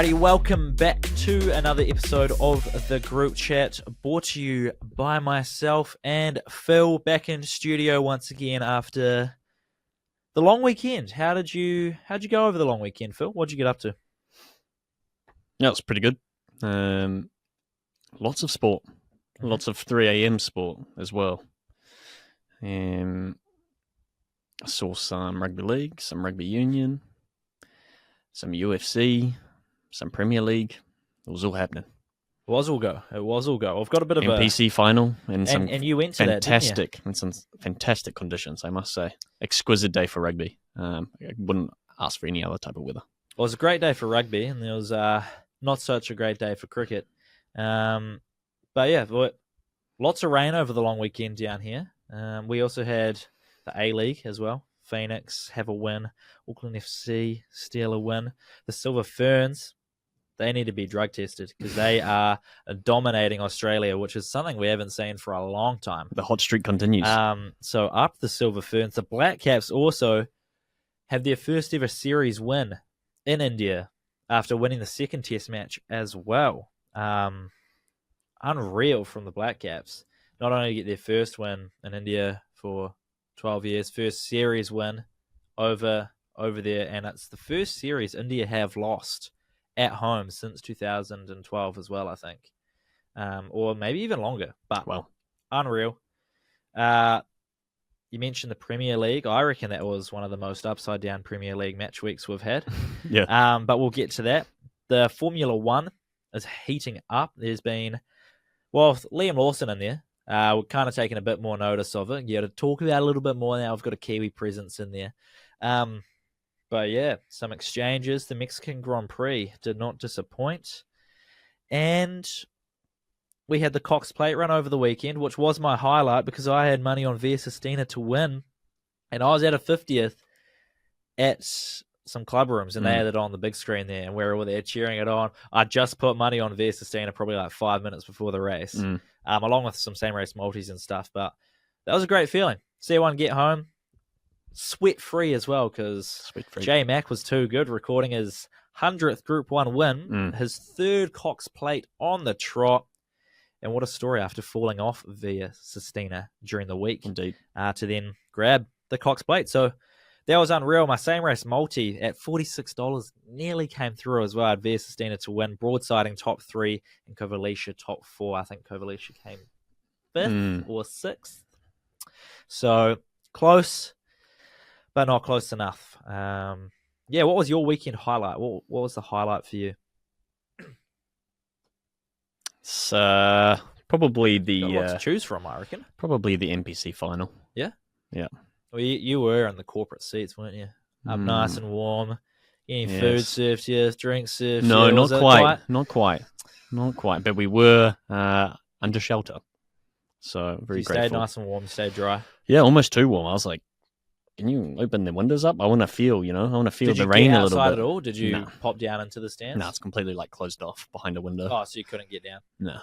Alrighty, welcome back to another episode of the group chat, brought to you by myself and Phil, back in studio once again after the long weekend. How'd you go over the long weekend, Phil? What'd you get up to? Yeah, it's pretty good. Lots of sport, lots of 3 a.m. sport as well. I saw some rugby league, some rugby union, some UFC, some Premier League. It was all happening. It was all go. I've got a bit of NPC final and some and you went to fantastic in some fantastic conditions, I must say. Exquisite day for rugby. I wouldn't ask for any other type of weather. It was a great day for rugby, and there was not such a great day for cricket. But yeah, lots of rain over the long weekend down here. We also had the A-League as well. Phoenix have a win. Auckland FC steal a win. The Silver Ferns, they need to be drug tested because they are dominating Australia, which is something we haven't seen for a long time. The hot streak continues. So up the Silver Ferns. The Black Caps also have their first ever series win in India after winning the second test match as well. Unreal from the Black Caps. Not only get their first win in India for 12 years, first series win over there, and it's the first series India have lost at home since 2012 as well, I think. Or maybe even longer, but well, unreal. You mentioned the Premier League. I reckon that was one of the most upside-down Premier League match weeks we've had. Yeah. But we'll get to that. The Formula One is heating up. There's been, Liam Lawson in there. We're kind of taking a bit more notice of it. To talk about it a little bit more now. I've got a Kiwi presence in there. But yeah, some exchanges. The Mexican Grand Prix did not disappoint. And we had the Cox Plate run over the weekend, which was my highlight because I had money on Via Sistina to win. And I was at a 50th at some club rooms, and they had it on the big screen there, and we were all there cheering it on. I just put money on Via Sistina probably like 5 minutes before the race, along with some same race multis and stuff. But that was a great feeling. See everyone get home, sweat-free as well, because J Mac was too good, recording his 100th Group 1 win, his third Cox Plate on the trot. And what a story after falling off Via Sistina during the week. Indeed. To then grab the Cox Plate. So that was unreal. My same race multi at $46 nearly came through as well. I had Via Sistina to win, broadsiding top 3 and Kovalicia top 4. I think Kovalicia came 5th or 6th. So close, but not close enough. What was your weekend highlight? What was the highlight for you? It's probably the Got a lot to choose from, I reckon. Probably the NPC final. Yeah? Yeah. Well, you were in the corporate seats, weren't you? Up nice and warm. Getting food served to you, drinks served No, to you. Not quite. But we were under shelter. So very grateful. You stayed nice and warm, stayed dry. Yeah, almost too warm. I was like, can you open the windows up? I want to feel, the rain a little bit. Did you get outside at all? Did you pop down into the stands? No, it's completely closed off behind a window. Oh, so you couldn't get down? No,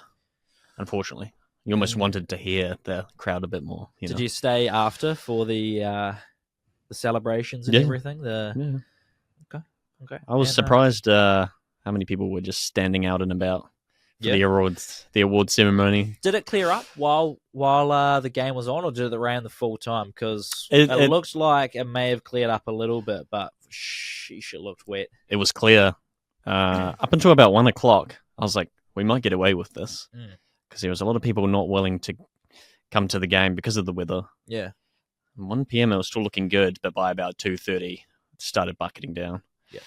unfortunately. You almost wanted to hear the crowd a bit more. Did you stay after for the celebrations and everything? Okay. I was surprised how many people were just standing out and about for the award ceremony. Did it clear up while the game was on, or did it rain the full time? Because it looked like it may have cleared up a little bit, but sheesh, it looked wet. It was clear up until about 1 o'clock. I was like, we might get away with this. Because there was a lot of people not willing to come to the game because of the weather. Yeah. 1 p.m. it was still looking good, but by about 2:30 it started bucketing down. Yeah.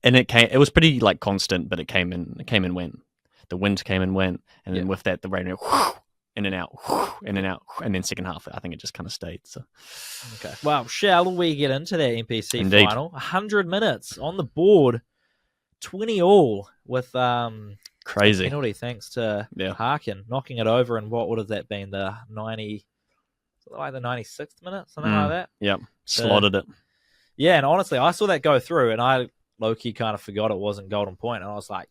And it was pretty constant, but it came and went. The wind came and went, and then with that the rain went in and out, and then second half I think it just kind of stayed. So okay. Well, shall we get into that NPC Indeed. final? 100 minutes on the board, 20 all with crazy penalty thanks to Harkin knocking it over. And what would have that been? The 96th minute, something like that. Yep, slotted it. Yeah, and honestly, I saw that go through, and I low-key kind of forgot it wasn't Golden Point, and I was like,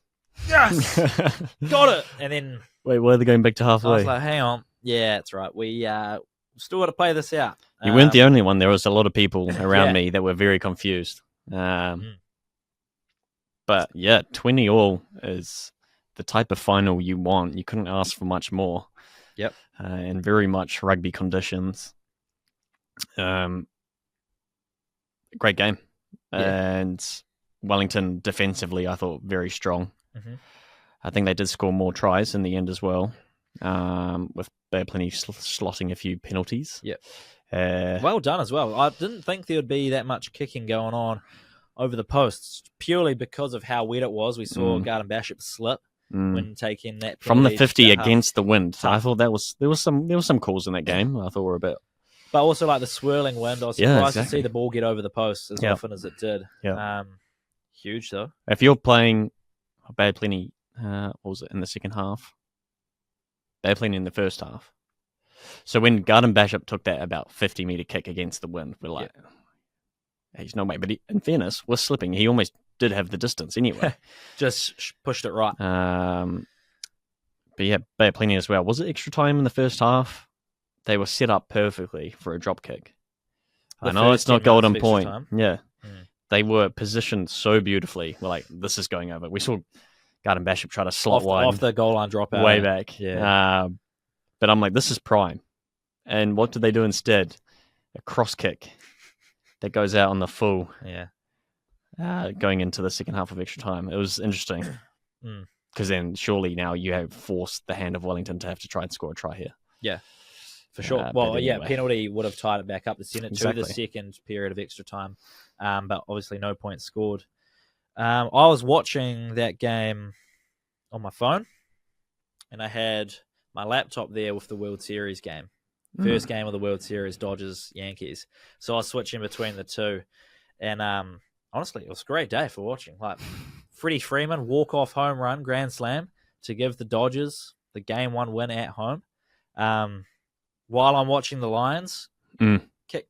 yes, got it. And then wait, why are they going back to halfway? I was like, hang on, yeah, that's right. We still got to play this out. You weren't the only one. There was a lot of people around me that were very confused. But yeah, 20 all is the type of final you want. You couldn't ask for much more. Yep. And very much rugby conditions. Great game. Yeah. And Wellington defensively, I thought, very strong. Mm-hmm. I think they did score more tries in the end as well, with Plenty slotting a few penalties. Yep. Well done as well. I didn't think there would be that much kicking going on over the posts, purely because of how wet it was. We saw Garden-Bachop slip when taking that from the 50 against against the wind. I thought there was some calls in that game. I thought were a bit, but also like the swirling wind. I was surprised to see the ball get over the posts as often as it did. Yeah. Huge though. If you're playing Plenty, what was it in the second half? Plenty in the first half. So when Garden-Bachop took that about 50-meter kick against the wind, we're like, he's no way. But in fairness, we're slipping. He almost did have the distance anyway. Just pushed it right. But yeah, Plenty as well. Was it extra time in the first half? They were set up perfectly for a drop kick. I know it's not golden point. Yeah. They were positioned so beautifully. We're like, this is going over. We saw Garden-Bachop try to slot wide. Off the goal line drop out. Way back. Yeah. But I'm like, this is prime. And what did they do instead? A cross kick that goes out on the full. Yeah. Going into the second half of extra time. It was interesting. Because then surely now you have forced the hand of Wellington to have to try and score a try here. Yeah. For sure. Well, anyway. Penalty would have tied it back up to send it to the second period of extra time. But obviously no points scored. I was watching that game on my phone, and I had my laptop there with the World Series game. First game of the World Series, Dodgers, Yankees. So I was switching between the two. And honestly, it was a great day for watching. Like Freddie Freeman, walk-off home run, grand slam to give the Dodgers the Game 1 win at home. While I'm watching the Lions kick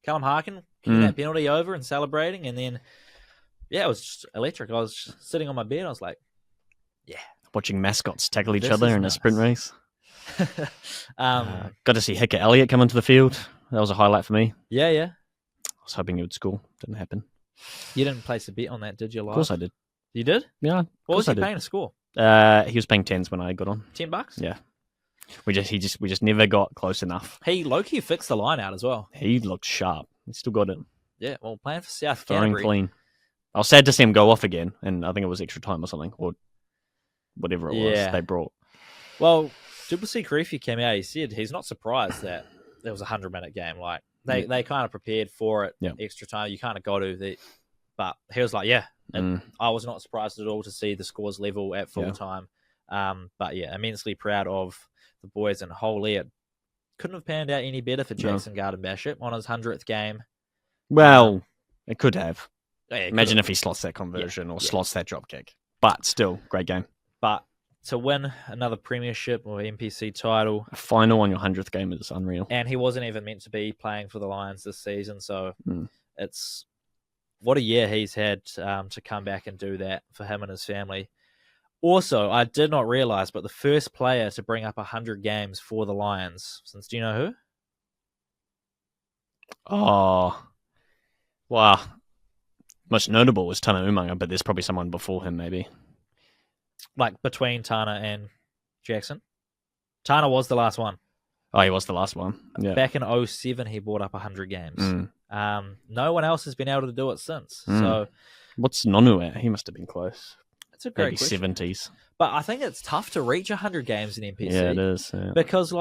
Callum Harkin, kicking that penalty over and celebrating. And then, it was just electric. I was just sitting on my bed. I was like, watching mascots tackle each other in a sprint race. Got to see Hicker Elliott come into the field. That was a highlight for me. Yeah. I was hoping he would score. Didn't happen. You didn't place a bet on that, did you? Of course I did. You did? Yeah. What was he paying to score? He was paying 10s when I got on. $10? Yeah. We just never got close enough. He low-key fixed the line out as well. He looked sharp. He still got it. Yeah, well, playing for South Throwing Canterbury. clean. I was sad to see him go off again, and I think it was extra time or something, or whatever it was they brought. Well, Triple C Creefy came out. He said he's not surprised that there was a 100-minute game. Like they kind of prepared for it. Extra time. You kind of got to. But he was like, I was not surprised at all to see the scores level at full time. But immensely proud of the boys, and wholly it couldn't have panned out any better for Jackson Garden-Bachop on his 100th game. Well, it could have. Imagine if he slots that conversion or slots that drop kick. But still, great game. But to win another premiership or NPC title, a final on your 100th game is unreal. And he wasn't even meant to be playing for the Lions this season, so it's what a year he's had to come back and do that for him and his family. Also, I did not realize, but the first player to bring up 100 games for the Lions since, do you know who? Oh, wow. Most notable was Tana Umaga, but there's probably someone before him, maybe. Like between Tana and Jackson? Tana was the last one. Oh, he was the last one. Yeah. Back in 2007, he brought up 100 games. No one else has been able to do it since. So, what's Nonu at? He must have been close. It's a great maybe question. 70s. But I think it's tough to reach 100 games in NPC. Yeah, it is. Yeah. Because,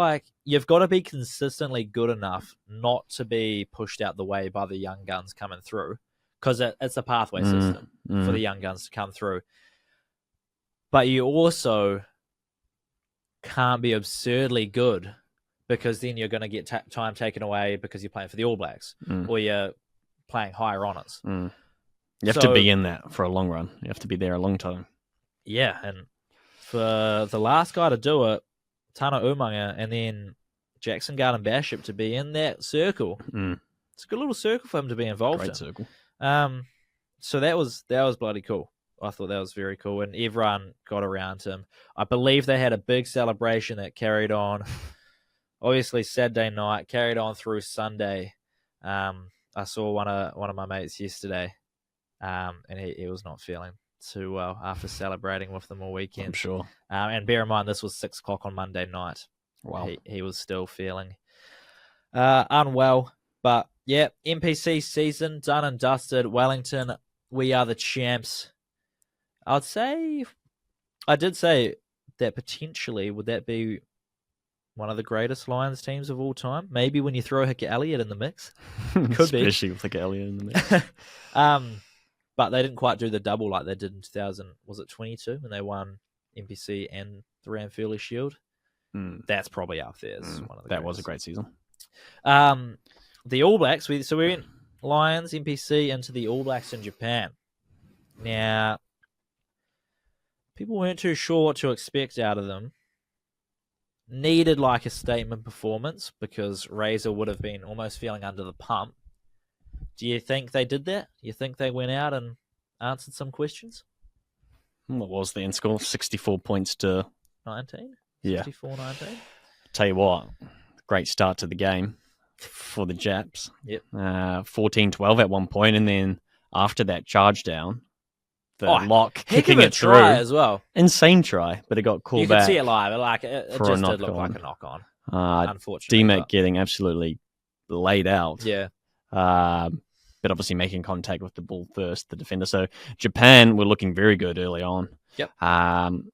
you've got to be consistently good enough not to be pushed out the way by the young guns coming through. Because it's a pathway system for the young guns to come through. But you also can't be absurdly good, because then you're going to get time taken away because you're playing for the All Blacks or you're playing higher honours. You have to be in that for a long run. You have to be there a long time. Yeah, and for the last guy to do it, Tana Umaga, and then Jackson Garden-Bachop to be in that circle, it's a good little circle for him to be involved in. Great circle. So that was bloody cool. I thought that was very cool, and everyone got around him. I believe they had a big celebration that carried on, obviously Saturday night, carried on through Sunday. I saw one of my mates yesterday, and he was not feeling to after celebrating with them all weekend. I'm sure. And bear in mind, this was 6 o'clock on Monday night. Wow. He was still feeling unwell. But yeah, NPC season done and dusted. Wellington, we are the champs. I did say that potentially would that be one of the greatest Lions teams of all time? Maybe when you throw Hickey Elliott in the mix. Could Especially with Hickey Elliott in the mix. But they didn't quite do the double like they did in 2022 when they won NPC and the Ranfurly Shield. That's probably up there. One of the that was a great season. The All Blacks, we went Lions, NPC into the All Blacks in Japan. Now, people weren't too sure what to expect out of them. Needed like a statement performance because Razor would have been almost feeling under the pump. Do you think they did that? You think they went out and answered some questions? What was the end score? 64 points to 19? Yeah. 64-19? Tell you what, great start to the game for the Japs. Yep. 14-12 at one point, and then after that charge down, the lock kicking it through as well. Insane try, but it got called back. You could see it live. It just did look like a knock on. Unfortunately, DMAC getting absolutely laid out. Yeah. But obviously making contact with the ball first, the defender. So Japan were looking very good early on. Yep. And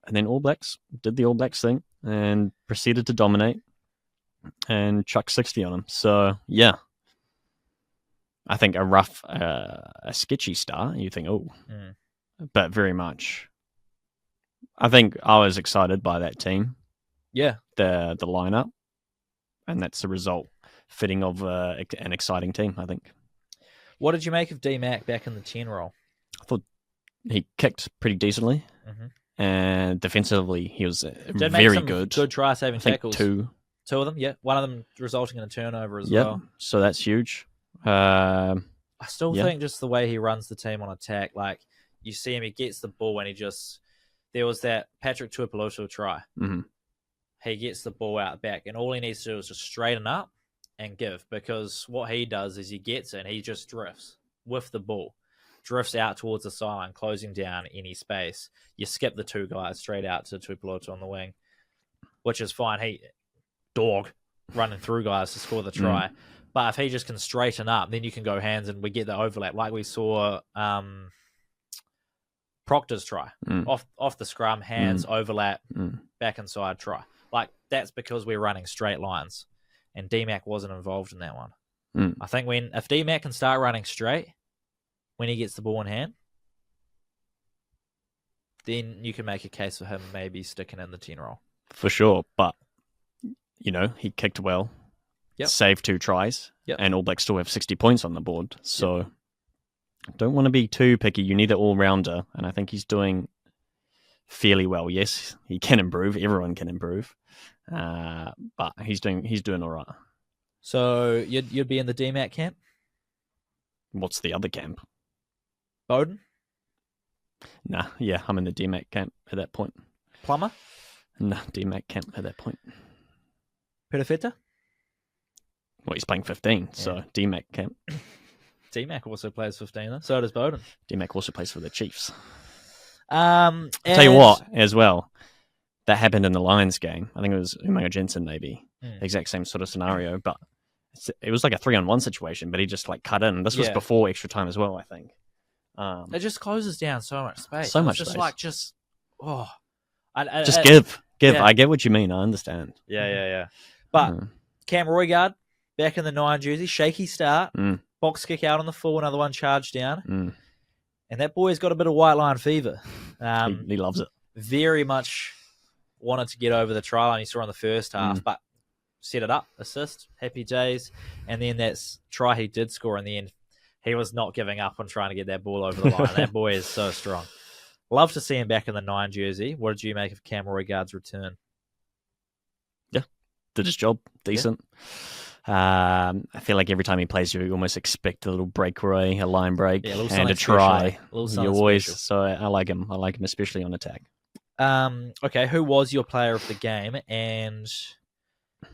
then All Blacks did the All Blacks thing and proceeded to dominate and chuck 60 on them. So yeah. I think a sketchy start. You think, but very much. I think I was excited by that team. Yeah, the lineup, and that's the result fitting of an exciting team. I think. What did you make of D-Mac back in the 10 role? I thought he kicked pretty decently, and defensively he was very good. Good try saving tackles. Two of them. Yeah, one of them resulting in a turnover as well. So that's huge. I still think just the way he runs the team on attack, like you see him, he gets the ball and there was that Patrick Tuipulotu try. Mm-hmm. He gets the ball out back and all he needs to do is just straighten up and give, because what he does is he gets it and he just drifts with the ball, drifts out towards the sideline, closing down any space. You skip the two guys straight out to Tuipulotu on the wing, which is fine. He running through guys to score the try. But if he just can straighten up, then you can go hands and we get the overlap, like we saw Proctor's try. Off the scrum, hands, overlap, back inside, try. Like, that's because we're running straight lines. And D-Mac wasn't involved in that one. I think if D-Mac can start running straight when he gets the ball in hand, then you can make a case for him maybe sticking in the 10 role. For sure, but, he kicked well. Yep. Saved 2 tries, and All Blacks still have 60 points on the board. So don't want to be too picky. You need an all-rounder, and I think he's doing fairly well. Yes, he can improve. Everyone can improve, but he's doing all right. So you'd be in the D-Mac camp? What's the other camp? Bowden? Nah, yeah, I'm in the D-Mac camp at that point. Plummer? Nah, D-Mac camp at that point. Perifeta? Well, he's playing 15, so D-Mac camp. D-Mac also plays 15, though. So does Bowden. D-Mac also plays for the Chiefs. I'll tell you what, as well, that happened in the Lions game. I think it was Umaga Jensen, maybe. The exact same sort of scenario, but it was like a 3-on-1 situation, but he just cut in. This was before extra time as well, I think. It just closes down so much space. So much just space. Just give. Yeah. I get what you mean. I understand. Yeah. But Cam Roygaard, back in the 9 jersey, shaky start, box kick out on the full, another one charged down. And that boy's got a bit of white line fever. He loves it. Very much wanted to get over the try line he saw in the first half, but set it up, assist, happy days. And then that try he did score in the end, he was not giving up on trying to get that ball over the line. That boy is so strong. Love to see him back in the 9 jersey. What did you make of Cam Roygaard's return? Yeah, did his job. Decent. I feel like every time he plays, you almost expect a little breakaway, a line break, and a try. You always. So I like him. I like him especially on attack. Okay, who was your player of the game, and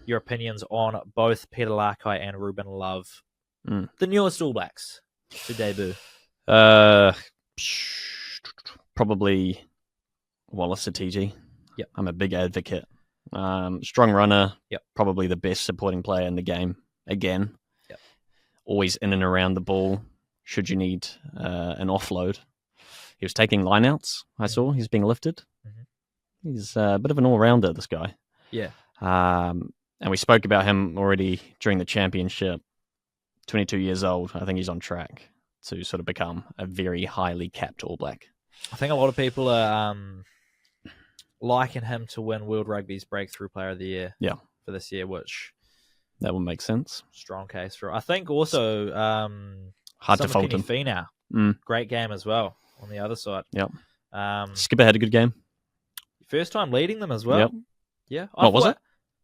your opinions on both Peter Lakai and Ruben Love, the newest All Blacks to debut? probably Wallace Atiti. Yep. I'm a big advocate. Strong runner. Yep. Probably the best supporting player in the game. Again. Yep. Always in and around the ball. Should you need an offload. He was taking lineouts, I saw. He's being lifted. Mm-hmm. He's a bit of an all-rounder, this guy. Yeah. And we spoke about him already during the championship. 22 years old. I think he's on track to sort of become a very highly capped All Black. I think a lot of people are liking him to win World Rugby's Breakthrough Player of the Year for this year, which... That would make sense. Strong case for it. I think also... hard to fault him. Finau. Great game as well on the other side. Yep. Skipper had a good game. First time leading them as well. Yep. Yeah. What was it?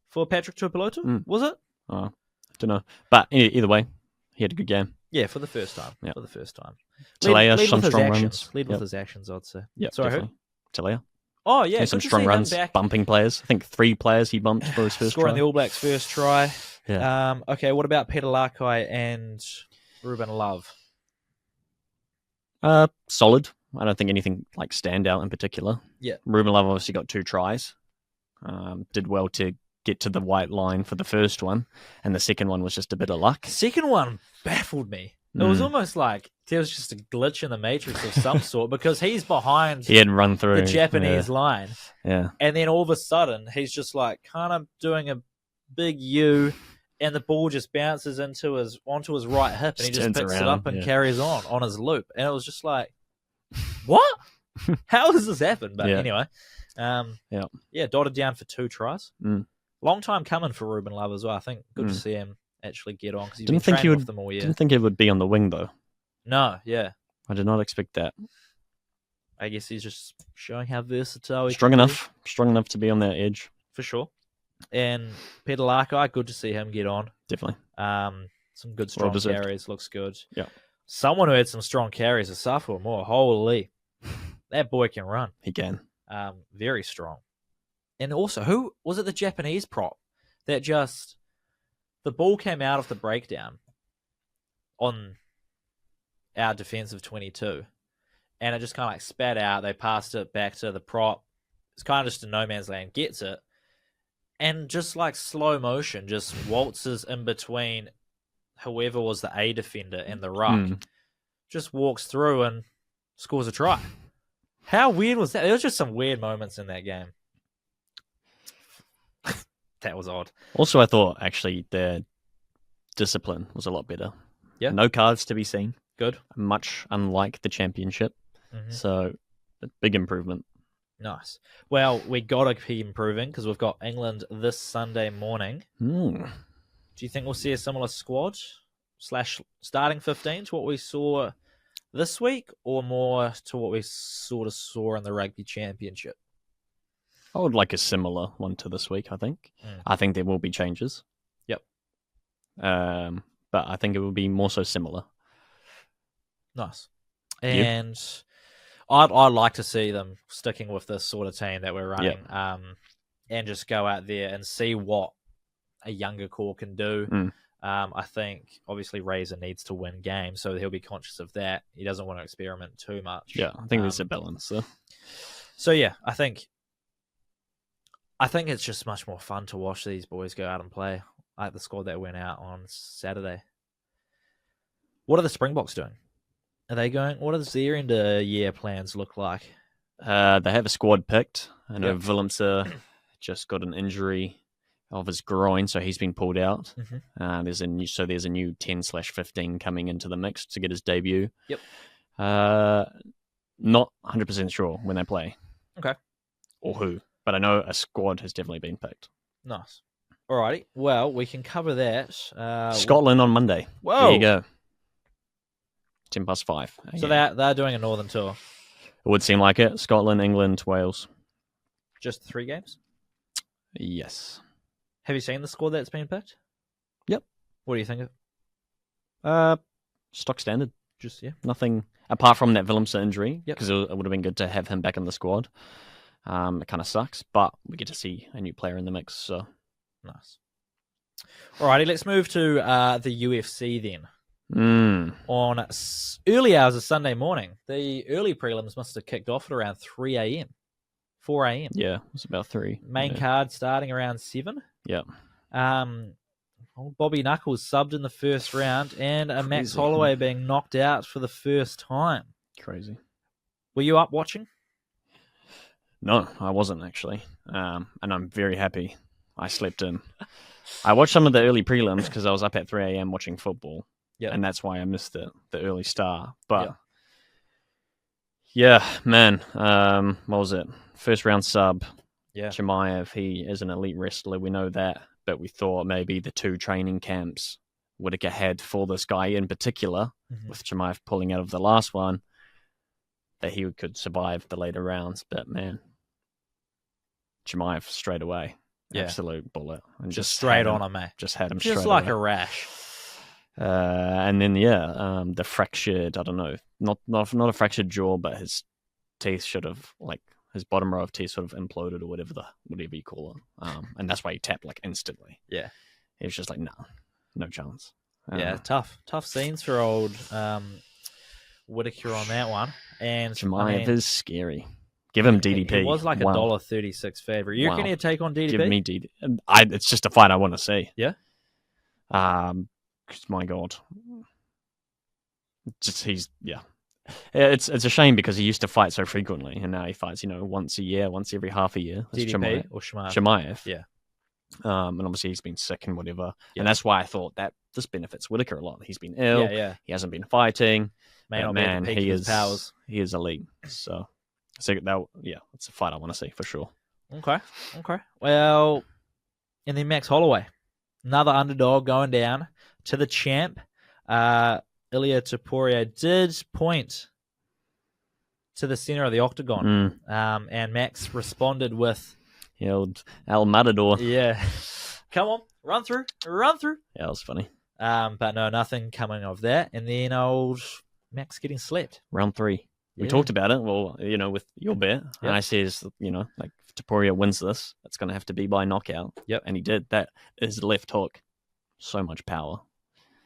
For Patrick Tuipulotu? Was it? Oh, I don't know. But either way, he had a good game. Yeah, for the first time. Yep. For the first time. Talea, some with strong runs. Lead with his actions, I'd say. Yeah, sorry, definitely. Talea. Oh, yeah. Some strong runs, bumping players. I think 3 players he bumped for his first Scoring try. the All Blacks' first try. Yeah. Okay, what about Peter Lakai and Ruben Love? Solid. I don't think anything like standout in particular. Yeah. Ruben Love obviously got 2 tries. Did well to get to the white line for the first one, and the second one was just a bit of luck. The second one baffled me. It was almost like there was just a glitch in the matrix of some sort because he's behind he hadn't run through the Japanese line. Yeah. And then all of a sudden, he's just like kind of doing a big U, and the ball just bounces onto his right hip, and he just picks it up and carries on his loop. And it was just like, what? How does this happen? But anyway, dotted down for 2 tries. Long time coming for Ruben Love as well. I think good to see him actually get on because he's been training with them all year. Didn't think he would be on the wing though. No, yeah. I did not expect that. I guess he's just showing how versatile he strong enough to be on that edge for sure. And Peter Lakai, good to see him get on. Definitely. Some good strong carries, looks good. Yeah. Someone who had some strong carries is Safu Moore. Holy, that boy can run. He can. Very strong. And also, who was it? The Japanese prop that just the ball came out of the breakdown on our defensive 22, and it just kind of like spat out. They passed it back to the prop. It's kind of just a no man's land. Gets it, and just like slow motion, just waltzes in between whoever was the A defender and the ruck. Just walks through and scores a try. How weird was that? There was just some weird moments in that game. That was odd. Also, I thought actually their discipline was a lot better. Yeah. No cards to be seen. Good. Much unlike the championship. So, a big improvement. Nice. Well, we got to keep improving because we've got England this Sunday morning. Do you think we'll see a similar squad / starting 15 to what we saw this week, or more to what we sort of saw in the rugby championship? I would like a similar one to this week, I think. I think there will be changes. Yep. But I think it will be more so similar. Nice. And I'd like to see them sticking with this sort of team that we're running, and just go out there and see what a younger core can do. I think, obviously, Razor needs to win games, so he'll be conscious of that. He doesn't want to experiment too much. Yeah, I think there's a balance there. So, yeah, I think it's just much more fun to watch these boys go out and play, like the squad that went out on Saturday. What are the Springboks doing? Are they going? What does their end of year plans look like? They have a squad picked. I know Willemse just got an injury of his groin, so he's been pulled out. There's a new 10/15 coming into the mix to get his debut. Yep. Not 100% sure when they play. Okay. Or who, but I know a squad has definitely been picked. Nice. Alrighty. Well, we can cover that. Scotland on Monday. Whoa. There you go. 10+5. So they're doing a Northern tour. It would seem like it. Scotland, England, Wales. Just 3 games? Yes. Have you seen the squad that's been picked? Yep. What do you think of? Stock standard. Just nothing apart from that Willemse injury. Yep. Because it would have been good to have him back in the squad. It kind of sucks, but we get to see a new player in the mix. So nice. Alrighty, let's move to the UFC then. on early hours of Sunday morning. The early prelims must have kicked off at around 3 a.m., 4 a.m. Yeah, it was about 3. Main card starting around 7. Yeah. Bobby Knuckles subbed in the first round, and Max Crazy. Holloway being knocked out for the first time. Crazy. Were you up watching? No, I wasn't actually. And I'm very happy I slept in. I watched some of the early prelims because I was up at 3 a.m. watching football. Yeah. And that's why I missed the early start. But yeah, man. What was it? First round sub. Yeah. Chimaev, he is an elite wrestler. We know that. But we thought maybe the 2 training camps Whittaker had for this guy in particular, with Chimaev pulling out of the last one, that he could survive the later rounds. But man, Chimaev straight away. Yeah. Absolute bullet. And just straight on him, mate. Just had him just straight like away. a rash. And then the fractured, I don't know, not a fractured jaw, but his teeth should have, like, his bottom row of teeth sort of imploded or whatever you call it. And that's why he tapped like instantly. Yeah. He was just like, no chance. Yeah, tough scenes for old Whittaker on that one. And Chimaev is scary. Give him DDP. It was like a $1.36 favorite. You reckon he'd take on DDP? Give me DDP. It's just a fight I want to see. Yeah. My God. It's a shame because he used to fight so frequently, and now he fights, once a year, once every half a year. That's DDP or Chimaev? Chimaev. Yeah. And obviously he's been sick and whatever. Yeah. And that's why I thought that this benefits Whittaker a lot. He's been ill. Yeah. He hasn't been fighting. Man, he is powers. He is elite. So it's a fight I want to see for sure. Okay. Well, and then Max Holloway, another underdog going down to the champ. Ilia Topuria did point to the center of the octagon, and Max responded with the old El Matador. Yeah. Come on, run through. Yeah, that was funny. But no, nothing coming of that. And then old Max getting slept. Round 3. We talked about it, well, with your bet. Yep. And I says, like, if Topuria wins this, it's going to have to be by knockout. Yep. And he did. That is left hook. So much power.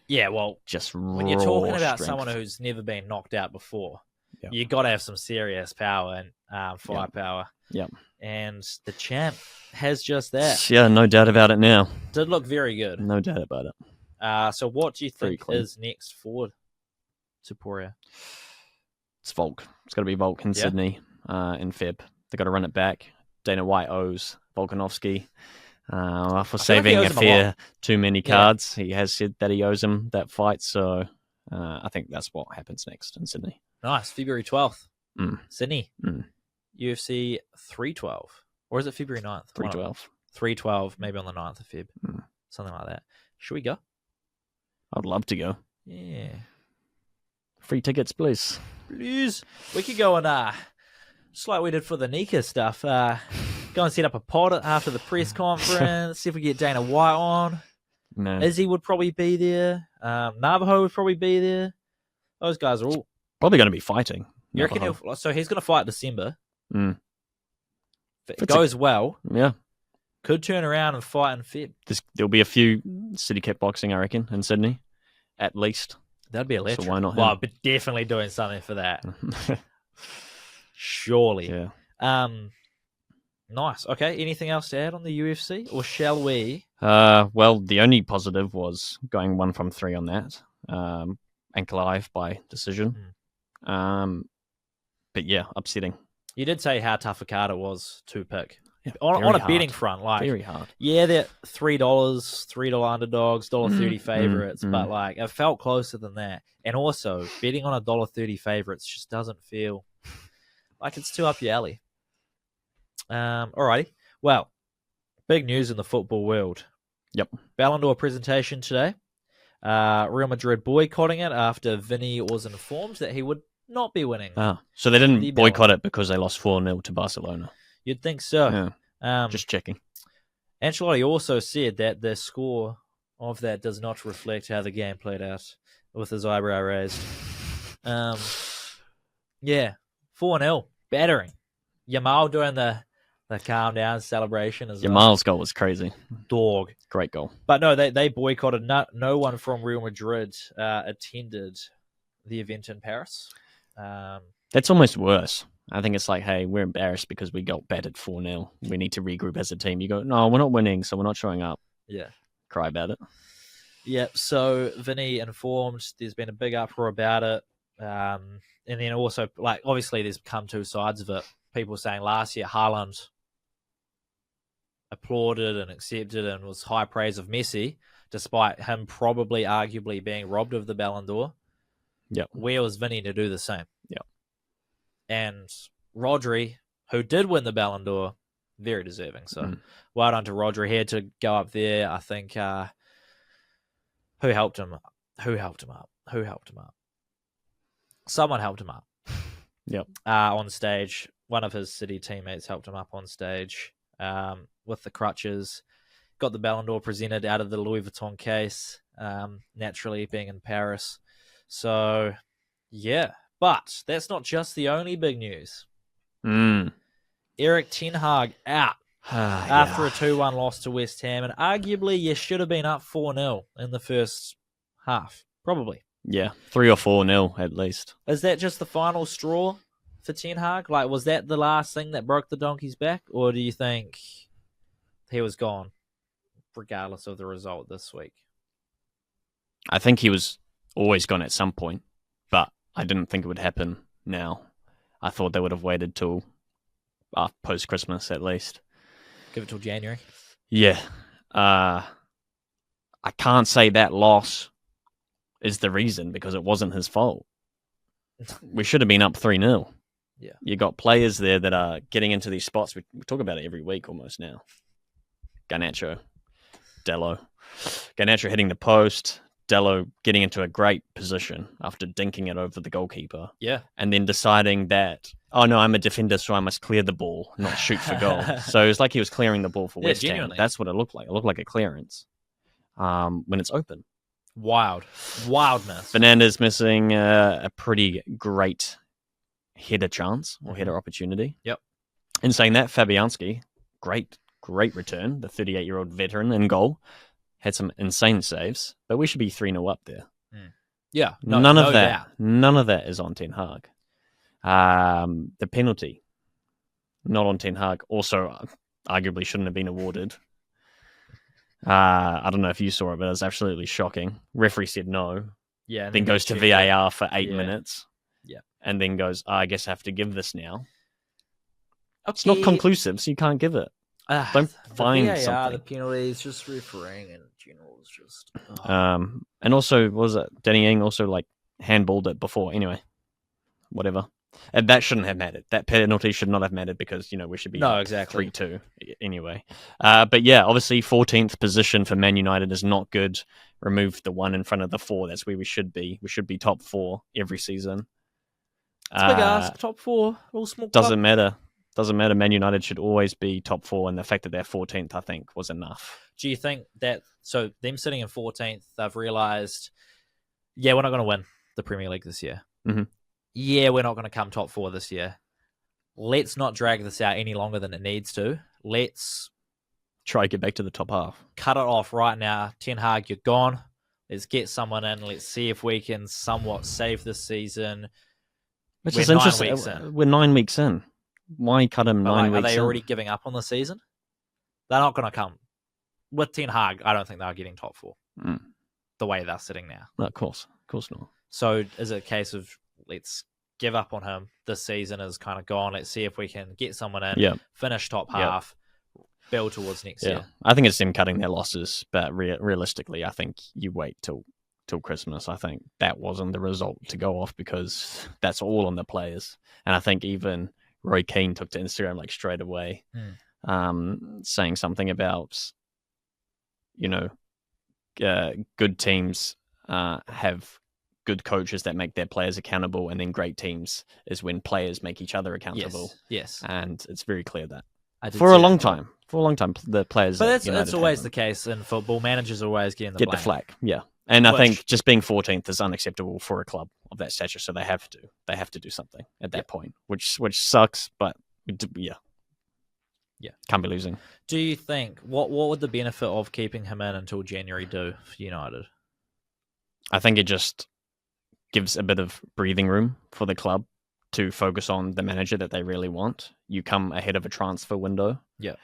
Yeah, well, just when you're talking about strength. someone who's never been knocked out before, yep. you got to have some serious power and firepower. Yep. And the champ has just that. Yeah, no doubt about it now. Did look very good. No doubt about it. So what do you think is next for Topuria? It's Volk. It's got to be Volk in Sydney in Feb. They got to run it back. Dana White owes Volkanovski for saving a fair too many cards. He has said that he owes him that fight. So I think that's what happens next in Sydney. Nice. February 12th. Sydney. UFC 312. Or is it February 9th? 312. 312, maybe on the 9th of Feb. Something like that. Should we go? I'd love to go. Yeah. Free tickets, please. Please. We could go and, just like we did for the Nika stuff, go and set up a pod after the press conference, see if we get Dana White on. No. Izzy would probably be there. Navajo would probably be there. Those guys are all... Probably going to be fighting. You reckon so he's going to fight December. If it goes well, yeah, could turn around and fight in Feb. There'll be a few city kickboxing, I reckon, in Sydney, at least. That'd be electric. So why not? Well, I'd be definitely doing something for that. Surely. Yeah. Nice. Okay. Anything else to add on the UFC, or shall we? Well, the only positive was going 1 from 3 on that. Ankle Live by decision. But yeah, upsetting. You did say how tough a card it was to pick. Yeah, on a betting front, like very hard. Yeah, they're $3 underdogs, $1.30 favorites, but like it felt closer than that. And also, betting on $1.30 favorites just doesn't feel like it's too up your alley. Alrighty. Well, big news in the football world. Yep. Ballon d'Or presentation today. Real Madrid boycotting it after Vinny was informed that he would not be winning. So they didn't boycott it because they lost 4-0 to Barcelona. You'd think so. Yeah. Just checking. Ancelotti also said that the score of that does not reflect how the game played out, with his eyebrow raised. Yeah, 4-0, battering. Yamal doing the The calm down celebration as Your well. Miles goal was crazy. Dog. Great goal. But no, they boycotted. No one from Real Madrid attended the event in Paris. That's almost worse. I think it's like, hey, we're embarrassed because we got battered 4-0. We need to regroup as a team. You go, no, we're not winning, so we're not showing up. Yeah. Cry about it. Yep. So Vinny informed there's been a big uproar about it. And then also, like, obviously there's come two sides of it. People saying last year Haaland applauded and accepted and was high praise of Messi, despite him probably arguably being robbed of the Ballon d'Or. Yep. Where was Vinny to do the same? Yep. And Rodri, who did win the Ballon d'Or, very deserving. So well done to Rodri. He had to go up there. I think who helped him? Who helped him up? Someone helped him up. Yep. On stage. One of his City teammates helped him up on stage with the crutches. Got the Ballon d'Or presented out of the Louis Vuitton case, naturally being in Paris. So, yeah. But that's not just the only big news. Erik ten Hag out after a 2-1 loss to West Ham. And arguably, you should have been up 4-0 in the first half. Probably. Yeah, 3 or 4-0 at least. Is that just the final straw for Ten Hag? Like, was that the last thing that broke the donkey's back? Or do you think he was gone, regardless of the result this week? I think he was always gone at some point, but I didn't think it would happen now. I thought they would have waited till post-Christmas at least. Give it till January? Yeah. I can't say that loss is the reason because it wasn't his fault. We should have been up 3-0. Yeah. You got players there that are getting into these spots. We talk about it every week almost now. Garnacho, Dello. Garnacho hitting the post, Dello getting into a great position after dinking it over the goalkeeper. Yeah. And then deciding that, oh no, I'm a defender, so I must clear the ball, not shoot for goal. So it was like he was clearing the ball for West Ham. Genuinely. That's what it looked like. It looked like a clearance when it's open. Wildness. Fernandes missing a pretty great header chance or header opportunity. Yep. In saying that, Fabianski, great return. The 38-year-old veteran in goal. Had some insane saves, but we should be 3-0 up there. Yeah. None of that. Doubt. None of that is on Ten Hag. The penalty, not on Ten Hag. Also, arguably shouldn't have been awarded. I don't know if you saw it, but it was absolutely shocking. Referee said no. Yeah. Then goes to VAR for 8 minutes. Yeah. And then goes, I guess I have to give this now. Okay. It's not conclusive, so you can't give it. Don't find VAR, something. The penalties, just refereeing in general is just... And also, what was it? Danny Ing also like handballed it before. Anyway, whatever. And that shouldn't have mattered. That penalty should not have mattered because, we should be exactly 3-2 anyway. But yeah, obviously 14th position for Man United is not good. Remove the 1 in front of the 4. That's where we should be. We should be top 4 every season. It's a big ask. Top 4. All small club. Doesn't matter. Doesn't matter. Man United should always be top 4, and the fact that they're 14th, I think, was enough. Do you think that, so them sitting in 14th, they've realised, yeah, we're not going to win the Premier League this year. Mm-hmm. Yeah, we're not going to come top 4 this year. Let's not drag this out any longer than it needs to. Let's try to get back to the top half. Cut it off right now. Ten Hag, you're gone. Let's get someone in. Let's see if we can somewhat save this season. Which is interesting. We're 9 weeks in. Why cut him 9 weeks in? Are they already giving up on the season? They're not going to come. With Ten Hag, I don't think they're getting top 4. The way they're sitting now. No, of course not. So is it a case of let's give up on him? This season is kind of gone. Let's see if we can get someone in, finish top half, build towards next year. I think it's them cutting their losses, but realistically, I think you wait till Christmas. I think that wasn't the result to go off because that's all on the players. And I think even Roy Keane took to Instagram like straight away, saying something about, good teams have good coaches that make their players accountable, and then great teams is when players make each other accountable. Yes. And it's very clear that for a long time, the players. But that's always the case in football. Managers always get the flack. Yeah. And I think just being 14th is unacceptable for a club of that stature. So they have to do something at that point, which sucks. But yeah. Can't be losing. Do you think what would the benefit of keeping him in until January do for United? I think it just gives a bit of breathing room for the club to focus on the manager that they really want. You come ahead of a transfer window. Yeah.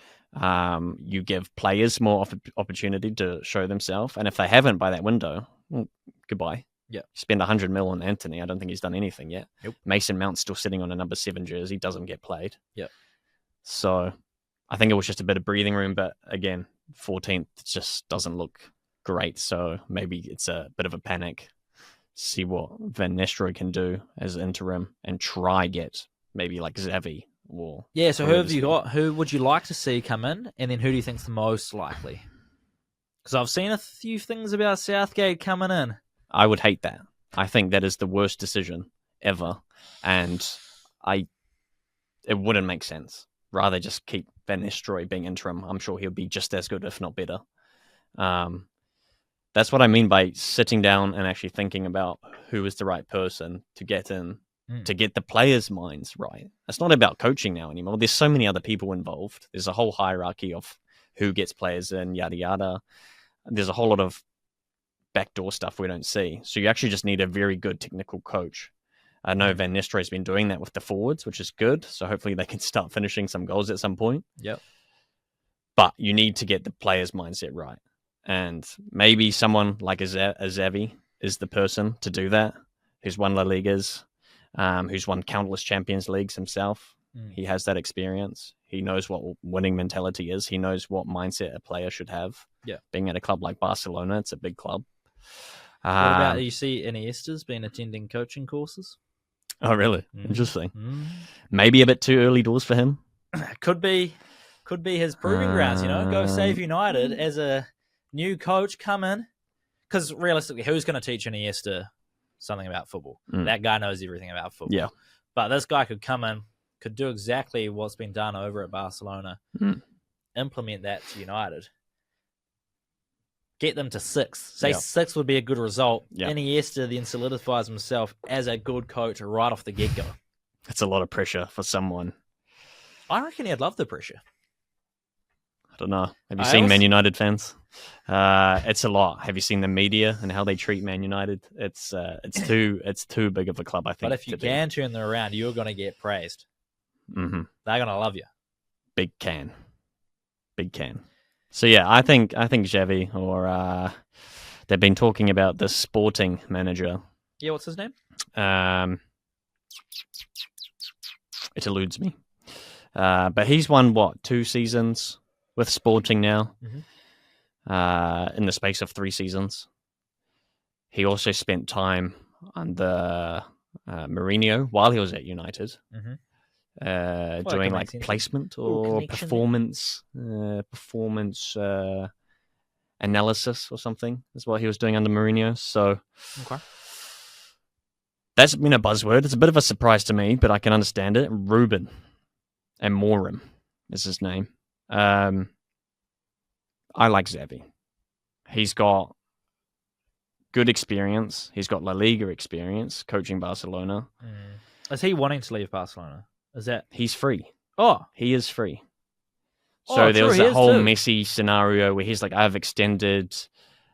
You give players more opportunity to show themselves. And if they haven't by that window, well, goodbye. Yeah. Spend 100 mil on Anthony. I don't think he's done anything yet. Nope. Mason Mount's still sitting on a number 7 jersey, doesn't get played. Yeah. So I think it was just a bit of breathing room. But again, 14th just doesn't look great. So maybe it's a bit of a panic. See what Van Nistelrooy can do as interim and try get maybe like Xavi or... Yeah, so who have you got? Who would you like to see come in? And then who do you think's the most likely? Because I've seen a few things about Southgate coming in. I would hate that. I think that is the worst decision ever. And it wouldn't make sense. Rather just keep Van Nistelrooy being interim. I'm sure he'll be just as good, if not better. That's what I mean by sitting down and actually thinking about who is the right person to get in, to get the players' minds right. It's not about coaching now anymore. There's so many other people involved. There's a whole hierarchy of who gets players in, yada, yada. There's a whole lot of backdoor stuff we don't see. So you actually just need a very good technical coach. I know Van Nistelrooy's been doing that with the forwards, which is good. So hopefully they can start finishing some goals at some point. Yep. But you need to get the players' mindset right. And maybe someone like a Xavi is the person to do that, who's won La Ligas, who's won countless Champions Leagues himself. He has that experience. He knows what winning mentality is. He knows what mindset a player should have. Yeah. Being at a club like Barcelona, it's a big club. What about, you see Iniesta's been attending coaching courses? Oh, really? Interesting. Maybe a bit too early doors for him. Could be his proving grounds, go save United as a new coach, come in. Because realistically, who's going to teach Iniesta something about football? That guy knows everything about football. Yeah. But this guy could come in, could do exactly what's been done over at Barcelona, implement that to United, get them to 6. Say 6 would be a good result. Yep. Iniesta then solidifies himself as a good coach right off the get-go. That's a lot of pressure for someone. I reckon he'd love the pressure. I don't know. Have you seen Man United fans? It's a lot. Have you seen the media and how they treat Man United? It's too big of a club, I think. But if you can turn them around, you're going to get praised. Mm-hmm. They're going to love you. Big can. So yeah, I think Xavi, or they've been talking about the sporting manager. Yeah, what's his name? It eludes me. But he's won 2 seasons with Sporting now, in the space of 3 seasons. He also spent time under Mourinho while he was at United, doing like placement or performance analysis or something. Is what he was doing under Mourinho. So that's been a buzzword. It's a bit of a surprise to me, but I can understand it. Ruben Amorim is his name. I like Xavi. He's got good experience. He's got La Liga experience coaching Barcelona. Is he wanting to leave Barcelona? Is that he's free? Oh, he is free. So there was that whole messy scenario where he's like, "I've extended,"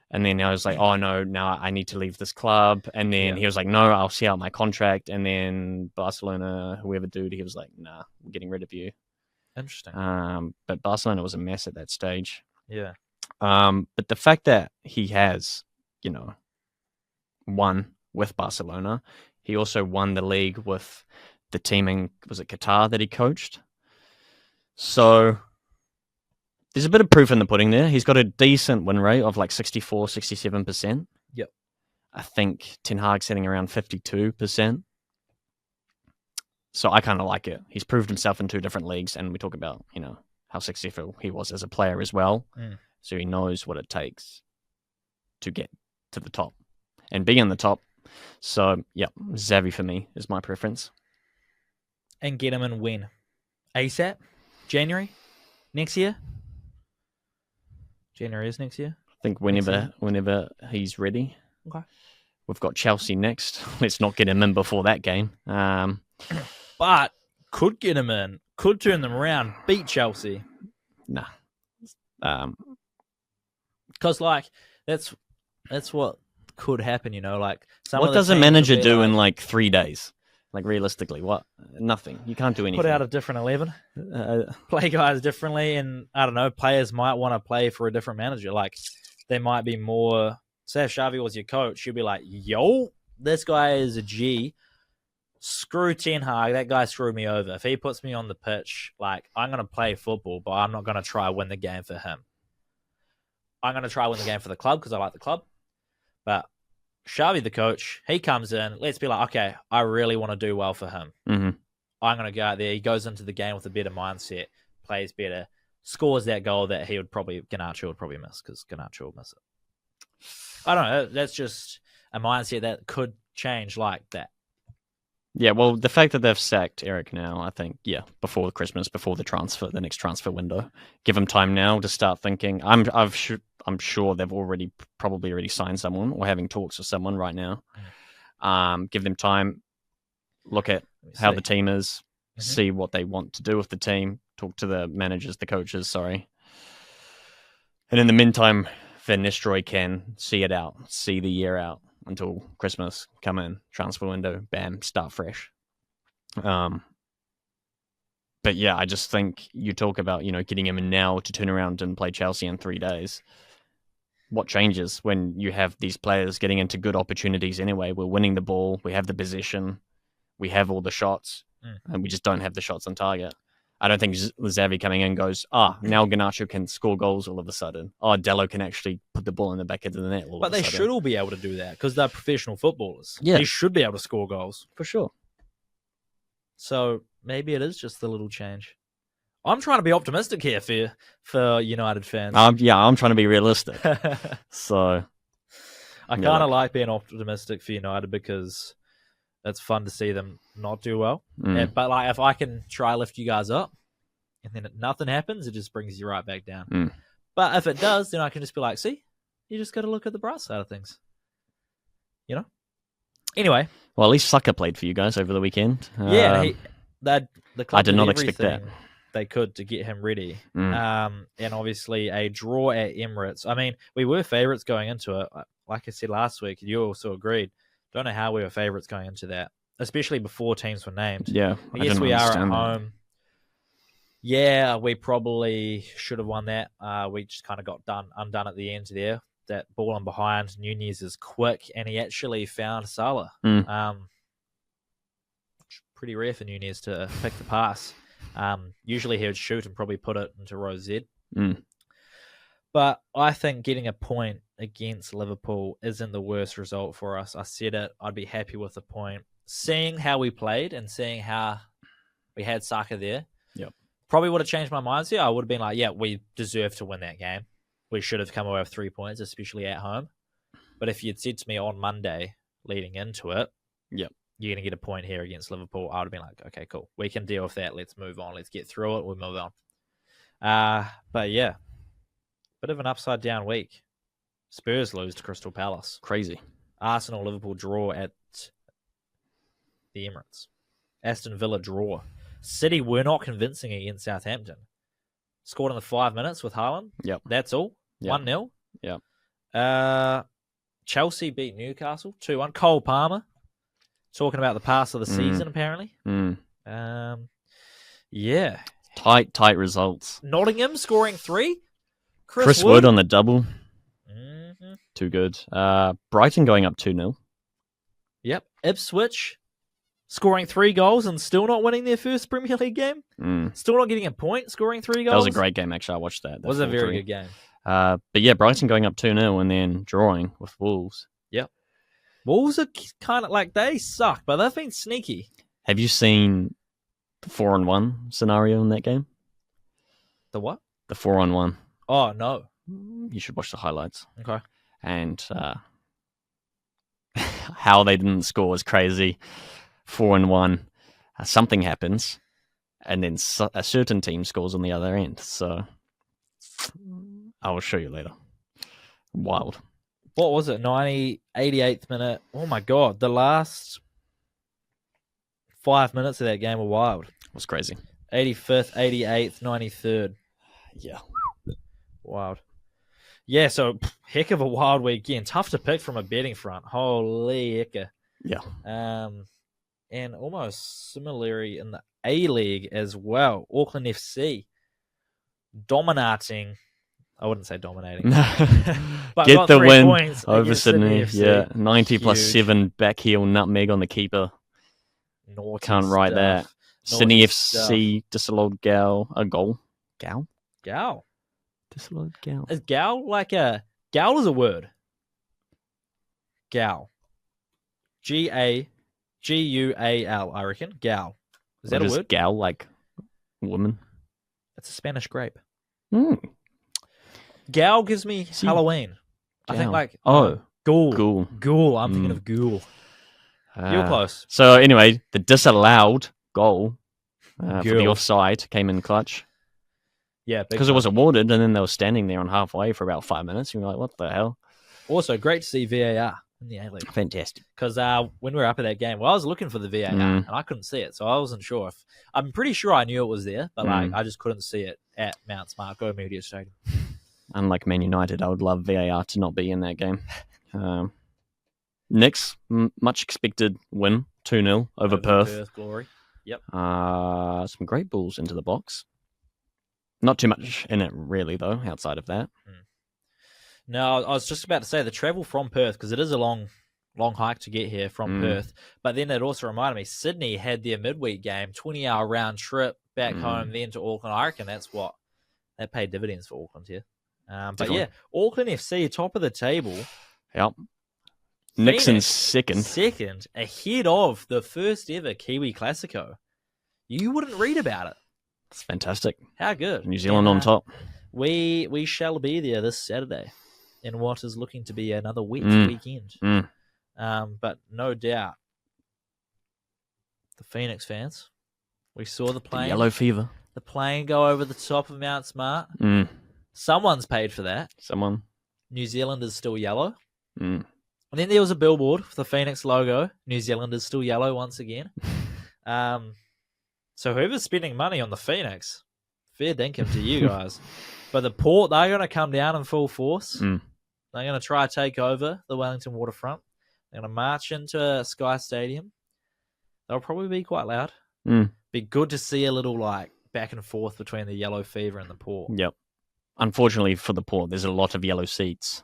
and then I was like, "Oh no, now I need to leave this club." And then he was like, "No, I'll see out my contract." And then Barcelona, whoever dude, he was like, "Nah, I'm getting rid of you." Interesting. But Barcelona was a mess at that stage. Yeah. But the fact that he has, won with Barcelona, he also won the league with the team in, was it Qatar that he coached? So there's a bit of proof in the pudding there. He's got a decent win rate of like 64, 67%. Yep. I think Ten Hag's sitting around 52%. So I kind of like it. He's proved himself in 2 different leagues, and we talk about, how successful he was as a player as well. So he knows what it takes to get to the top and be on the top. So, yeah, Xavi for me is my preference. And get him in when? ASAP? January? Next year? January is next year? I think whenever he's ready. Okay. We've got Chelsea next. Let's not get him in before that game. But could get him in. Could turn them around. Beat Chelsea. Nah. Because like that's what could happen, like what does a manager do in like 3 days? Like realistically, what? Nothing. You can't do anything. Put out a different 11, play guys differently, and I don't know, players might want to play for a different manager. Like there might be more. Say if Xavi was your coach, you'd be like, yo, this guy is a G. Screw Ten Hag, that guy screwed me over. If he puts me on the pitch, like I'm gonna play football, but I'm not gonna try win the game for him. I'm gonna try win the game for the club because I like the club. But Xavi, the coach, he comes in. Let's be like, okay, I really want to do well for him. Mm-hmm. I'm going to go out there. He goes into the game with a better mindset, plays better, scores that goal that Garnacho would probably miss because Garnacho would miss it. I don't know. That's just a mindset that could change like that. Yeah, well, the fact that they've sacked Erik now, I think, before Christmas, before the next transfer window, give them time now to start thinking. I'm sure they've probably already signed someone or having talks with someone right now. Give them time, look at how the team is, see what they want to do with the team, talk to the managers, the coaches, sorry. And in the meantime, Van Nistelrooy can see it out, see the year out until Christmas, come in, transfer window, bam, start fresh. But yeah, I just think you talk about, getting him in now to turn around and play Chelsea in 3 days. What changes when you have these players getting into good opportunities anyway? We're winning the ball, we have the possession, we have all the shots, and we just don't have the shots on target. I don't think Xavi coming in goes, now Garnacho can score goals all of a sudden. Dello can actually put the ball in the back of the net all of a sudden. But they should all be able to do that because they're professional footballers. Yeah. They should be able to score goals. For sure. So maybe it is just the little change. I'm trying to be optimistic here for United fans. I'm trying to be realistic. So I kind of like being optimistic for United because it's fun to see them not do well. But like, if I can try lift you guys up and then nothing happens, it just brings you right back down. But if it does, then I can just be like, see, you just got to look at the bright side of things. Anyway. Well, at least Saka played for you guys over the weekend. The club I did not expect that. They could to get him ready. And obviously a draw at Emirates. I mean, we were favourites going into it. Like I said last week, you also agreed. Don't know how we were favourites going into that, especially before teams were named. Yeah, I guess we are at home. Yeah, we probably should have won that. We just kind of got undone at the end there. That ball on behind, Nunez is quick, and he actually found Salah. Pretty rare for Nunez to pick the pass. Usually he would shoot and probably put it into row Z. But I think getting a point against Liverpool isn't the worst result for us. I said it. I'd be happy with a point. Seeing how we played and seeing how we had Saka there, probably would have changed my mindset. I would have been like, yeah, we deserve to win that game. We should have come away with 3 points, especially at home. But if you'd said to me on Monday leading into it, you're going to get a point here against Liverpool, I would have been like, okay, cool. We can deal with that. Let's move on. Let's get through it. We'll move on. But yeah, bit of an upside down week. Spurs lose to Crystal Palace. Crazy. Arsenal, Liverpool draw at the Emirates. Aston Villa draw. City were not convincing against Southampton. Scored in the 5 minutes with Haaland. Yep. That's all. 1-0. Yep. Chelsea beat Newcastle 2-1. Cole Palmer. Talking about the pass of the season, apparently. Yeah. Tight results. Nottingham scoring 3. Chris Wood on the double. Too good. Brighton going up 2-0. Yep. Ipswich scoring 3 goals and still not winning their first Premier League game. Still not getting a point, scoring 3 goals. That was a great game, actually. I watched that. It was a very good game. But yeah, Brighton going up 2-0 and then drawing with Wolves. Yep. Wolves are kind of like, they suck, but they've been sneaky. Have you seen the 4-on-1 scenario in that game? The what? The 4-on-1. Oh, no. You should watch the highlights. Okay. And how they didn't score was crazy. 4-on-1. Something happens, and then a certain team scores on the other end. So I will show you later. Wild. What was it? 88th minute. Oh my God. The last 5 minutes of that game were wild. It was crazy. 85th, 88th, 93rd. Yeah. Wild. Yeah, so heck of a wild weekend. Tough to pick from a betting front. Holy heck. Yeah. And almost similarly in the A-League as well. Auckland FC dominating. I wouldn't say dominating. But Get the 3 win points over against Sydney. FC. Yeah, 90 plus Huge. 7 backheel nutmeg on the keeper. Naughty Can't write that. stuff. Sydney Naughty FC disallowed a goal. Gal? Gal. Disallowed Gal. Is gal like a... Gal is a word. Gal. G-A-G-U-A-L, I reckon. Gal. Is that a word? Gal, like woman? It's a Spanish grape. Mm. Gal gives me Halloween. I think Gal. like... Oh. Ghoul. Ghoul. I'm thinking of ghoul. You're close. So anyway, the disallowed goal for the Girl. offside came in clutch. Yeah, Because it was awarded, and then they were standing there on halfway for about 5 minutes. And you're like, what the hell? Also, great to see VAR in the A-League. Fantastic. Because when we were up at that game, I was looking for the VAR, and I couldn't see it. So I wasn't sure. I'm pretty sure I knew it was there, but I just couldn't see it at Mount Smart Go Media Stadium. Unlike Man United, I would love VAR to not be in that game. Next, much expected win, 2-0 over Perth. Glory. Yep. Some great balls into the box. Not too much in it, really, though, outside of that. No, I was just about to say the travel from Perth, because it is a long hike to get here from Perth. But then it also reminded me, Sydney had their midweek game, 20-hour round trip back home, then to Auckland. I reckon that paid dividends for Auckland here. But yeah, Auckland FC, top of the table. Yep. Nixon's Phoenix, second, ahead of the first ever Kiwi Classico. You wouldn't read about it. It's fantastic. How good. New Zealand on top. We shall be there this Saturday in what is looking to be another wet weekend. But no doubt, the Phoenix fans, we saw the plane. Yellow fever. The plane go over the top of Mount Smart. Someone's paid for that. Someone. New Zealand is still yellow. And then there was a billboard with the Phoenix logo. New Zealand is still yellow once again. So whoever's spending money on the Phoenix, fair dinkum to you guys. But the Port, they're going to come down in full force. They're going to try to take over the Wellington waterfront. They're going to march into Sky Stadium. They'll probably be quite loud. Be good to see a little back and forth between the yellow fever and the Port. Yep. Unfortunately for the Port, there's a lot of yellow seats.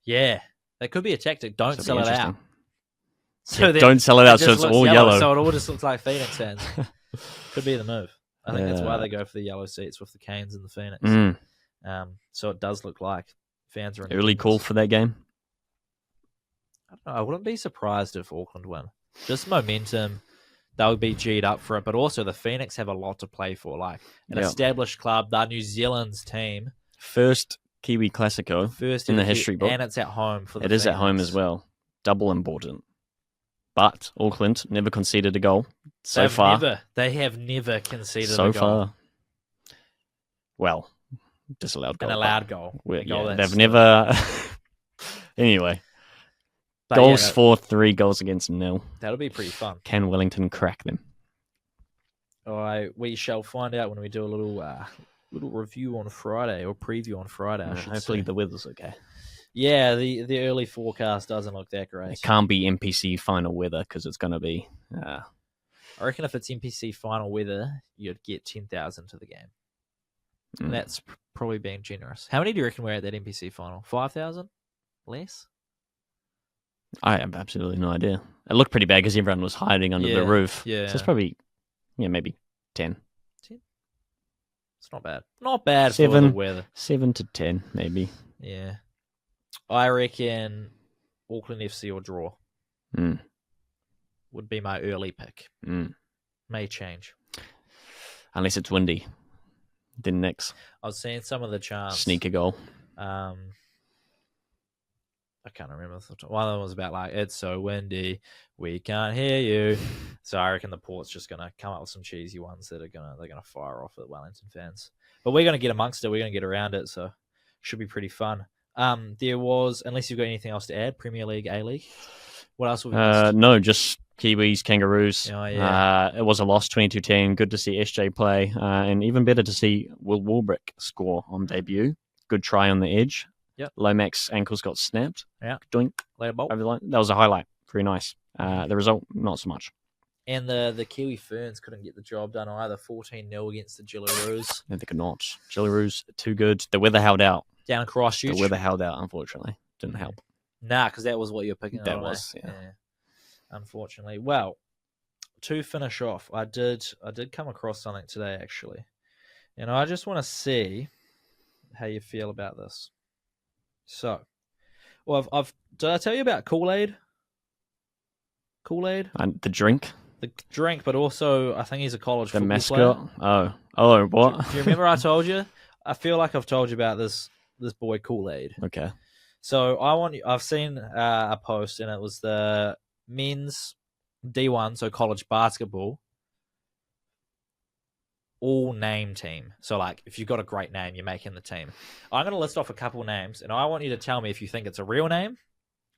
Yeah. That could be a tactic. Don't sell it out. So don't sell it out so it's all yellow. So it all just looks like Phoenix fans. Could be the move. I think that's why they go for the yellow seats with the Canes and the Phoenix. So it does look like fans are in early call for that game. I don't know. I wouldn't be surprised if Auckland win. Just momentum. They'll be G'd up for it. But also the Phoenix have a lot to play for. An established club. They're New Zealand's team. First Kiwi Classico in the history book. And it's at home for the It is at home as well. Double important. But Auckland never conceded a goal so far. They have never conceded a so goal. far. Well, disallowed goal. An allowed goal. They've never... Anyway. But goals for 3, goals against 0. That'll be pretty fun. Can Wellington crack them? We shall find out when we do a little review on Friday, or preview on Friday, I should hopefully say. The weather's okay. Yeah, the early forecast doesn't look that great. It can't be NPC final weather because it's going to be... I reckon if it's NPC final weather, you'd get 10,000 to the game. And that's probably being generous. How many do you reckon we're at that NPC final? 5,000? Less? I have absolutely no idea. It looked pretty bad because everyone was hiding under the roof. Yeah. So it's probably, maybe 10. 10? It's not bad. Not bad for the weather. 7 to 10, maybe. Yeah. I reckon Auckland FC or draw would be my early pick. May change. Unless it's windy. Then next. I was seeing some of the chants. Sneaker goal. I can't remember. One of them was about it's so windy, we can't hear you. So I reckon the Port's just gonna come up with some cheesy ones that they're gonna fire off at Wellington fans. But we're gonna get amongst it. We're gonna get around it. So should be pretty fun. There was, unless you've got anything else to add, Premier League, A-League. What else have we missed? No, just Kiwis, Kangaroos. Oh, yeah. It was a loss, 22-10. Good to see SJ play, and even better to see Will Warbrick score on debut. Good try on the edge. Yep. Lomax's ankles got snapped. Yeah. Doink. Later, Bolt. Over the line. That was a highlight. Very nice. The result, not so much. And the Kiwi Ferns couldn't get the job done either. 14-0 against the Jillaroos. No, they could not. Jillaroos, too good. The weather held out. Down in Christchurch. The weather held out, unfortunately. Didn't help. Nah, because that was what you were picking. That was, yeah. Unfortunately. Well, to finish off, I did come across something today, actually. And I just want to see how you feel about this. So, well, did I tell you about Kool-Aid? Kool-Aid? And the drink? The drink, but also I think he's a college The football mascot? player. Oh, what? Do you remember I told you? I feel like I've told you about this boy Kool-Aid. Okay. So I've seen a post, and it was the men's D1, so college basketball, all name team. So like, if you've got a great name, you're making the team. I'm going to list off a couple names, and I want you to tell me if you think it's a real name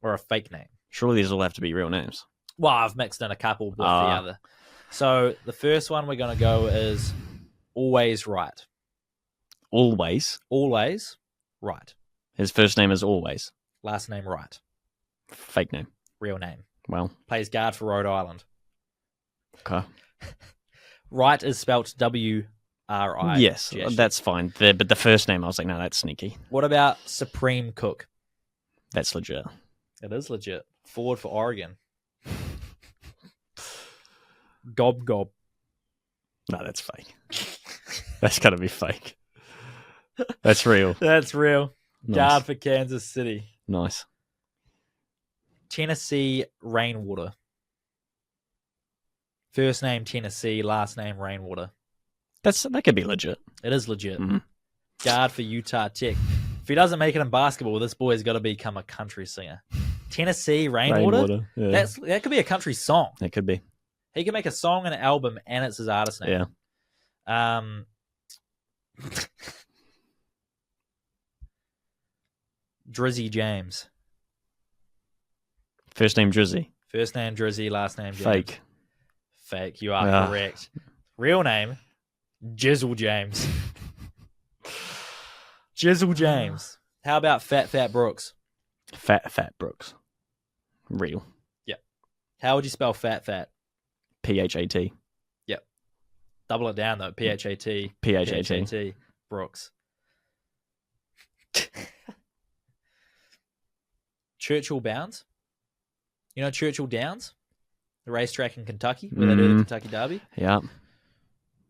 or a fake name. Surely these all have to be real names. Well, I've mixed in a couple with the other. So the first one we're going to go is Always Right. Always? Always Right. His first name is Always. Last name Right. Fake name. Real name. Well. Plays guard for Rhode Island. Okay. Right is spelt W-R-I. Yes, that's fine. But the first name, I was like, no, that's sneaky. What about Supreme Cook? That's legit. It is legit. Forward for Oregon. Gob Gob. No, that's fake. That's got to be fake. That's real. That's real. Nice. Guard for Kansas City. Nice. Tennessee Rainwater. First name Tennessee, last name Rainwater. That could be legit. It is legit. Mm-hmm. Guard for Utah Tech. If he doesn't make it in basketball, this boy's got to become a country singer. Tennessee Rainwater? Yeah. That could be a country song. It could be. He can make a song and an album, and it's his artist name. Yeah. Drizzy James. First name Drizzy. First name Drizzy, last name James. Fake. Fake. You are correct. Real name, Jizzle James. Jizzle James. How about Fat Brooks? Fat Brooks. Real. Yep. How would you spell Fat? P-H-A-T. Yep. Double it down, though. P-H-A-T. P-H-A-T. Brooks. Churchill Bounds. You know Churchill Downs? The racetrack in Kentucky where they do the Kentucky Derby? Yeah.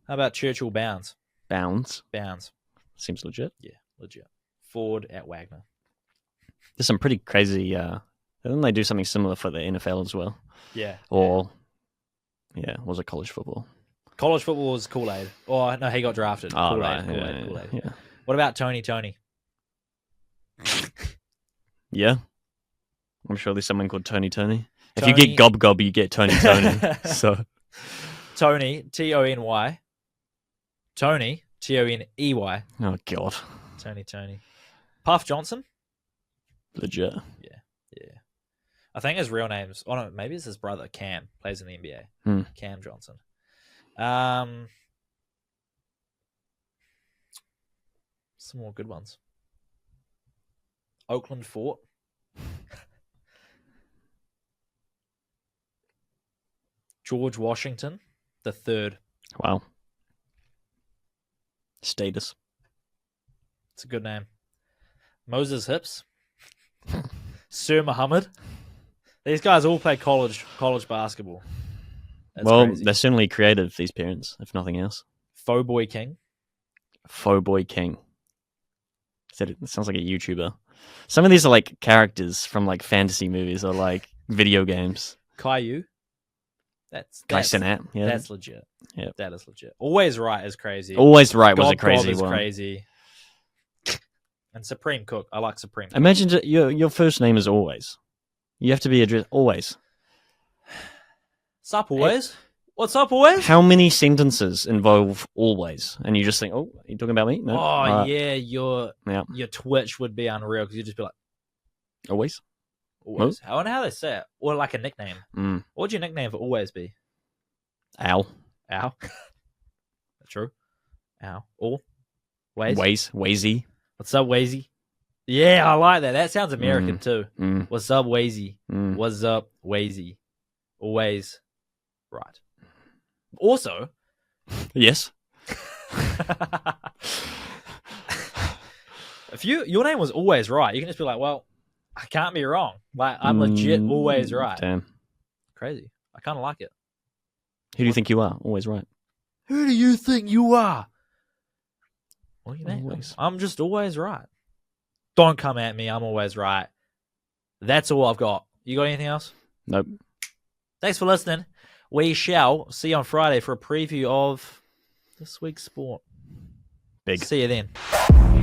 How about Churchill Bounds? Bounds. Seems legit. Yeah, legit. Ford at Wagner. There's some pretty crazy... Didn't they do something similar for the NFL as well? Yeah. Or... Yeah, was it college football? College football was Kool-Aid. Oh, no, he got drafted. Oh, Kool-Aid, right. Kool-Aid. Yeah. What about Tony? Yeah. I'm sure there's someone called Tony. If you get Gob, you get Tony. So Tony, T-O-N-Y. Tony, T-O-N-E-Y. Oh, God. Tony. Puff Johnson? Legit. Yeah. I think his real name's... Oh, no, maybe it's his brother, Cam. Plays in the NBA. Cam Johnson. Some more good ones. Oakland Fort. George Washington the Third. Wow. Status. It's a good name. Moses Hips. Sir Muhammad. These guys all play college basketball. That's crazy. They're certainly creative, these parents, if nothing else. Faux Boy King. It sounds like a YouTuber. Some of these are like characters from like fantasy movies or like video games. Caillou. That's Sinat. Yeah. That's legit. Yeah. That is legit. Always Right is crazy. Always Right was a crazy Gob one. is crazy. And Supreme Cook. I like Supreme Cook. Imagine your first name is Always. You have to be addressed Always. Sup, Always? What's up, Always? How many sentences involve Always? And you just think, oh, are you talking about me? No. Oh, yeah. Your Twitch would be unreal because you'd just be like, Always? Always. I wonder how they say it. Or like a nickname. Mm. What would your nickname for always be? Al. True. Al. Or? Waze? Wazy. What's up, Wazy? Yeah, I like that. That sounds American too. Mm. What's up, Wazy? Mm. What's up, Wazy? Always right. Also, Yes. if your name was always right, you can just be like, well, I can't be wrong. Like, I'm legit always right. Damn. Crazy. I kind of like it. Who do you think you are? Always right. Who do you think you are? What do you mean? Always. I'm just always right. Don't come at me. I'm always right. That's all I've got. You got anything else? Nope. Thanks for listening. We shall see you on Friday for a preview of this week's sport. Big. See you then.